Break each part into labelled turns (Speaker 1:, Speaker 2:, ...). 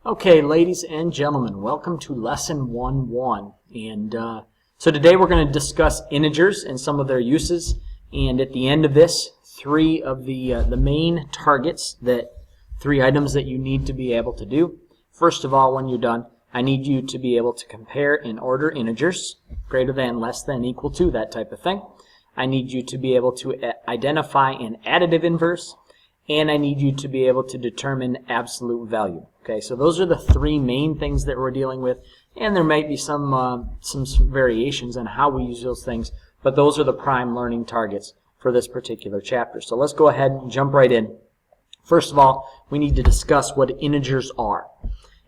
Speaker 1: Okay, ladies and gentlemen, welcome to Lesson 1-1. And so today we're going to discuss integers and some of their uses. And at the end of this, three of the main targets, three items that you need to be able to do. First of all, when you're done, I need you to be able to compare and order integers, greater than, less than, equal to, that type of thing. I need you to be able to identify an additive inverse. And I need you to be able to determine absolute value. Okay, so those are the three main things that we're dealing with, and there might be some variations on how we use those things, but those are the prime learning targets for this particular chapter. So let's go ahead and jump right in. First of all, we need to discuss what integers are.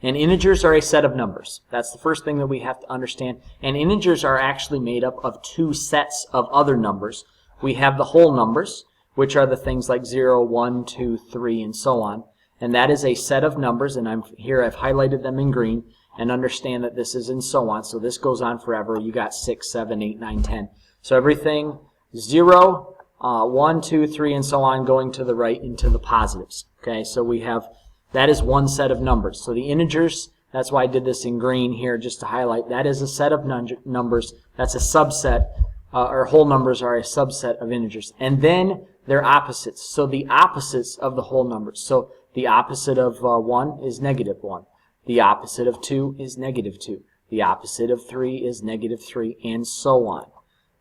Speaker 1: And integers are a set of numbers. That's the first thing that we have to understand. And integers are actually made up of two sets of other numbers. We have the whole numbers, which are the things like 0, 1, 2, 3, and so on. And that is a set of numbers, and I've highlighted them in green, and understand that this is and so on. So this goes on forever. You got 6, 7, 8, 9, 10. So everything 0, 1, 2, 3, and so on going to the right into the positives. Okay, so we have, that is one set of numbers. So the integers, that's why I did this in green here just to highlight, that is a set of numbers. That's a subset, or whole numbers are a subset of integers. And then they're opposites. So the opposites of the whole numbers. So the opposite of 1 is negative 1. The opposite of 2 is negative 2. The opposite of 3 is negative 3, and so on.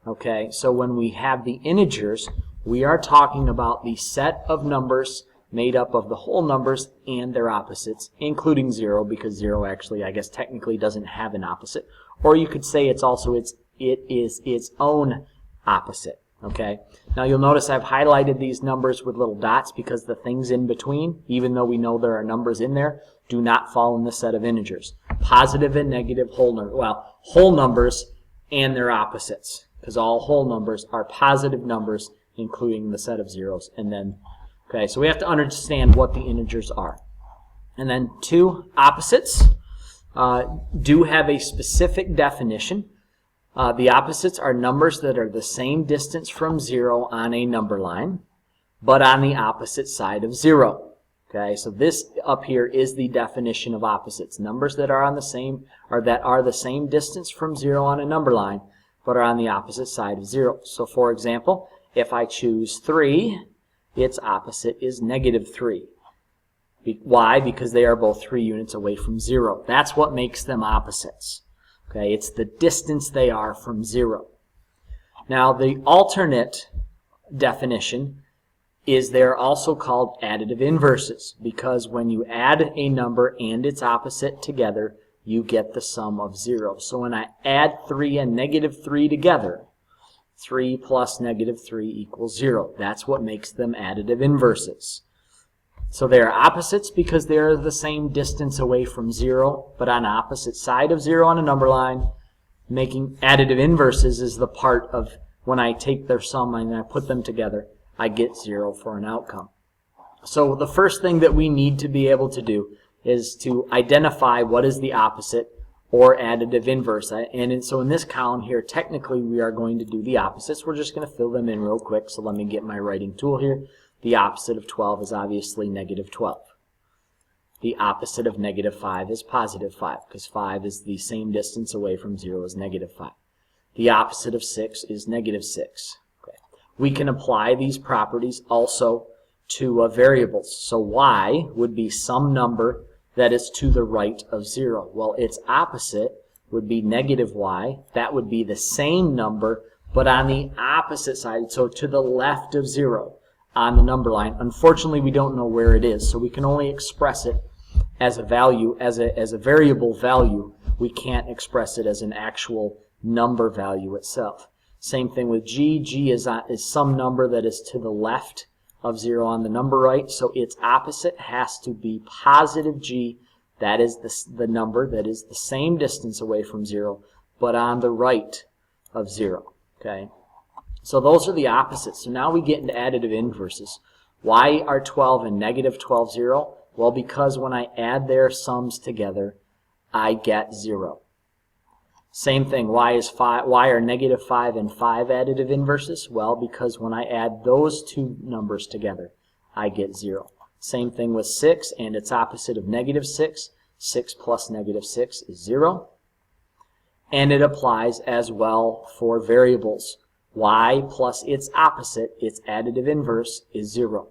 Speaker 1: Okay, so when we have the integers, we are talking about the set of numbers made up of the whole numbers and their opposites, including 0, because 0 actually, I guess, technically doesn't have an opposite. Or you could say it is its own opposite. Okay, now you'll notice I've highlighted these numbers with little dots because the things in between, even though we know there are numbers in there, do not fall in the set of integers. Positive and negative whole numbers and their opposites, because all whole numbers are positive numbers, including the set of zeros. And then, okay, so we have to understand what the integers are. And then two opposites do have a specific definition. The opposites are numbers that are the same distance from 0 on a number line, but on the opposite side of 0. Okay, so this up here is the definition of opposites. Numbers that are on the same, or that are the same distance from 0 on a number line, but are on the opposite side of 0. So for example, if I choose 3, its opposite is negative 3. Why? Because they are both 3 units away from 0. That's what makes them opposites. Okay, it's the distance they are from 0. Now, the alternate definition is they're also called additive inverses, because when you add a number and its opposite together, you get the sum of 0. So when I add 3 and negative 3 together, 3 plus negative 3 equals 0. That's what makes them additive inverses. So they are opposites because they're the same distance away from 0, but on opposite side of 0 on a number line. Making additive inverses is the part of when I take their sum and I put them together, I get 0 for an outcome. So the first thing that we need to be able to do is to identify what is the opposite or additive inverse. And so in this column here, technically we are going to do the opposites. We're just going to fill them in real quick. So let me get my writing tool here. The opposite of 12 is obviously negative 12. The opposite of negative 5 is positive 5, because 5 is the same distance away from 0 as negative 5. The opposite of 6 is negative 6. Okay. We can apply these properties also to variables. So y would be some number that is to the right of 0. Well, its opposite would be negative y. That would be the same number, but on the opposite side, so to the left of 0. On the number line. Unfortunately, we don't know where it is, so we can only express it as a value, as a variable value. We can't express it as an actual number value itself. Same thing with g. G is some number that is to the left of 0 on the number right, so its opposite has to be positive g. That is the number that is the same distance away from 0, but on the right of 0. Okay. So those are the opposites. So now we get into additive inverses. Why are 12 and negative 12 0? Well, because when I add their sums together, I get 0. Same thing, why are negative 5 and 5 additive inverses? Well, because when I add those two numbers together, I get 0. Same thing with 6 and its opposite of negative 6. 6 plus negative 6 is 0. And it applies as well for variables. Y plus its opposite, its additive inverse, is 0.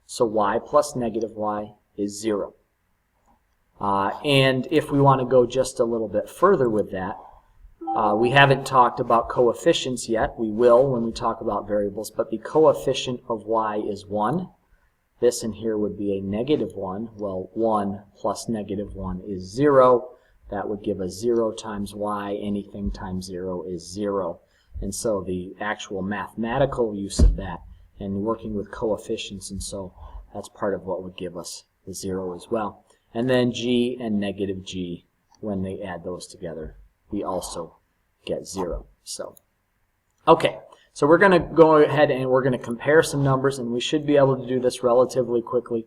Speaker 1: So y plus negative y is 0. And if we want to go just a little bit further with that, we haven't talked about coefficients yet. We will when we talk about variables, but the coefficient of y is 1. This in here would be a negative 1. Well, 1 plus negative 1 is 0. That would give us 0 times y. Anything times 0 is 0. And so the actual mathematical use of that and working with coefficients, and so that's part of what would give us the 0 as well. And then g and negative g, when they add those together, we also get 0. So, okay, so we're going to go ahead and we're going to compare some numbers, and we should be able to do this relatively quickly.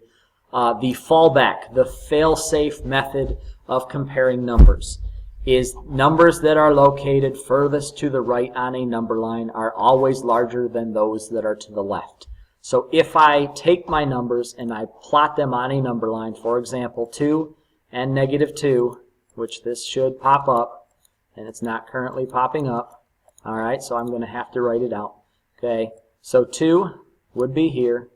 Speaker 1: The fallback, the fail-safe method of comparing numbers is numbers that are located furthest to the right on a number line are always larger than those that are to the left. So if I take my numbers and I plot them on a number line, for example, 2 and negative 2, which this should pop up, and it's not currently popping up. All right, so I'm going to have to write it out. Okay, so 2 would be here,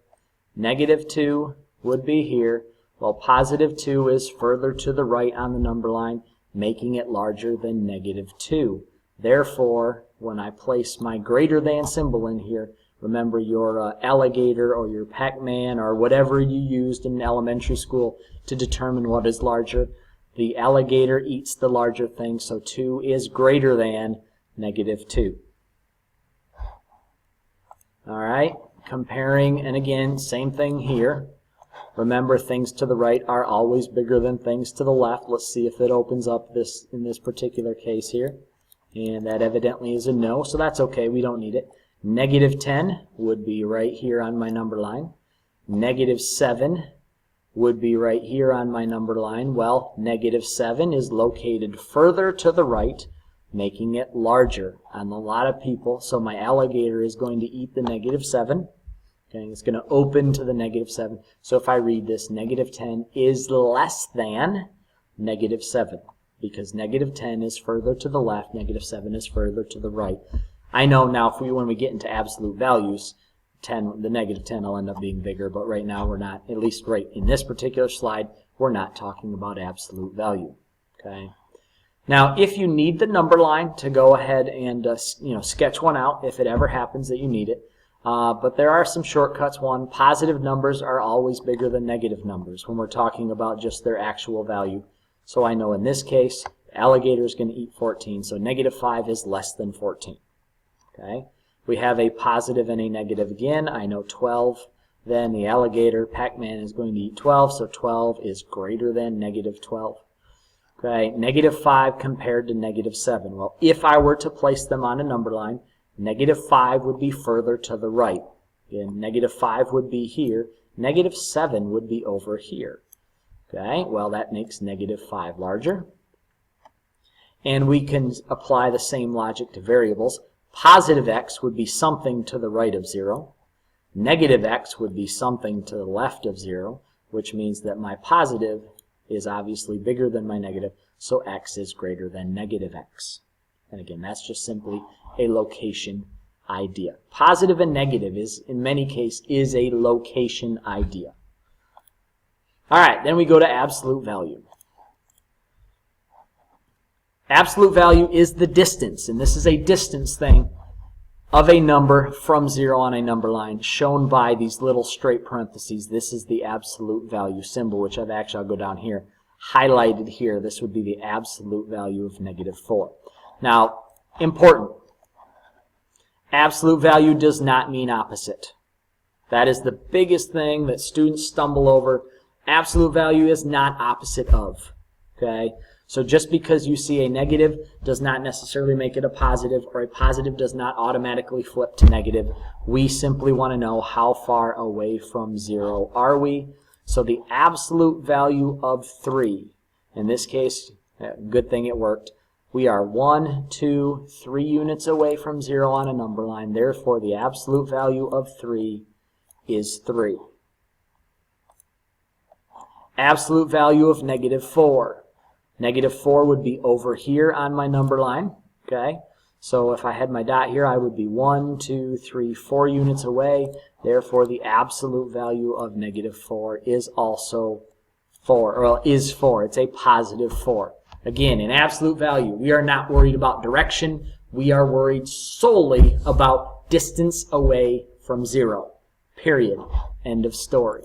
Speaker 1: negative 2 would be here. Well, positive 2 is further to the right on the number line, making it larger than negative 2. Therefore, when I place my greater than symbol in here, remember your alligator or your Pac-Man or whatever you used in elementary school to determine what is larger. The alligator eats the larger thing, so 2 is greater than negative 2. All right, comparing, and again, same thing here. Remember, things to the right are always bigger than things to the left. Let's see if it opens up this in this particular case here. And that evidently is a no, so that's okay, we don't need it. Negative 10 would be right here on my number line. Negative 7 would be right here on my number line. Well, negative 7 is located further to the right, making it larger on a lot of people. So my alligator is going to eat the negative 7. Okay, it's going to open to the negative 7. So if I read this, negative 10 is less than negative 7, because negative 10 is further to the left, negative 7 is further to the right. I know now when we get into absolute values, the negative 10 will end up being bigger, but right now we're not, at least right in this particular slide, we're not talking about absolute value. Okay. Now, if you need the number line to go ahead and sketch one out, if it ever happens that you need it, but there are some shortcuts. One, positive numbers are always bigger than negative numbers when we're talking about just their actual value. So I know in this case, the alligator is going to eat 14, so negative 5 is less than 14. Okay, we have a positive and a negative again. I know 12, then the alligator, Pac-Man, is going to eat 12, so 12 is greater than negative 12. Okay, negative 5 compared to negative 7. Well, if I were to place them on a number line, negative 5 would be further to the right. Again, negative 5 would be here. Negative 7 would be over here. Okay, well, that makes negative 5 larger. And we can apply the same logic to variables. Positive x would be something to the right of 0. Negative x would be something to the left of 0, which means that my positive is obviously bigger than my negative, so x is greater than negative x. And again, that's just simply a location idea. Positive and negative is, in many cases, is a location idea. All right, then we go to absolute value. Absolute value is the distance, and this is a distance thing, of a number from 0 on a number line, shown by these little straight parentheses. This is the absolute value symbol, which I'll go down here, highlighted here. This would be the absolute value of negative 4. Now, important, absolute value does not mean opposite. That is the biggest thing that students stumble over. Absolute value is not opposite of. Okay? So just because you see a negative does not necessarily make it a positive, or a positive does not automatically flip to negative. We simply want to know how far away from 0 are we. So the absolute value of 3, in this case, good thing it worked, we are 1, 2, 3 units away from 0 on a number line. Therefore, the absolute value of 3 is 3. Absolute value of negative 4. Negative 4 would be over here on my number line. Okay, so if I had my dot here, I would be 1, 2, 3, 4 units away. Therefore, the absolute value of negative 4 is also 4, or is 4. It's a positive 4. Again, in absolute value, we are not worried about direction. We are worried solely about distance away from 0. Period. End of story.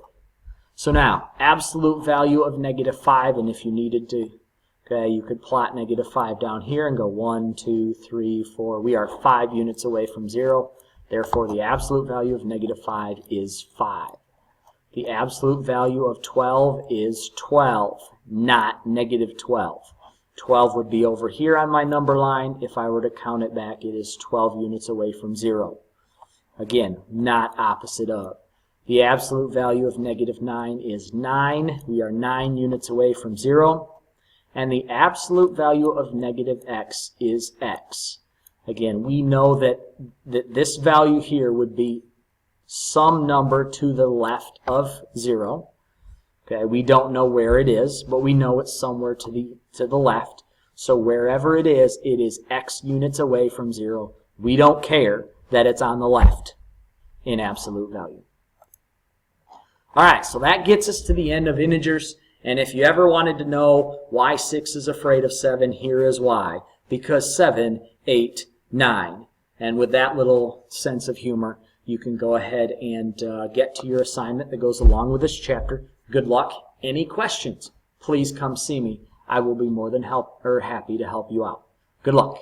Speaker 1: So now, absolute value of negative 5, and if you needed to, okay, you could plot negative 5 down here and go 1, 2, 3, 4. We are 5 units away from 0. Therefore, the absolute value of negative 5 is 5. The absolute value of 12 is 12, not negative 12. 12 would be over here on my number line. If I were to count it back, it is 12 units away from 0. Again, not opposite of. The absolute value of negative 9 is 9. We are 9 units away from 0. And the absolute value of negative x is x. Again, we know that this value here would be some number to the left of 0. Okay, we don't know where it is, but we know it's somewhere to the left. So wherever it is x units away from 0. We don't care that it's on the left in absolute value. All right, so that gets us to the end of integers. And if you ever wanted to know why 6 is afraid of 7, here is why. Because 7, 8, 9. And with that little sense of humor, you can go ahead and get to your assignment that goes along with this chapter. Good luck. Any questions, please come see me. I will be more than happy to help you out. Good luck.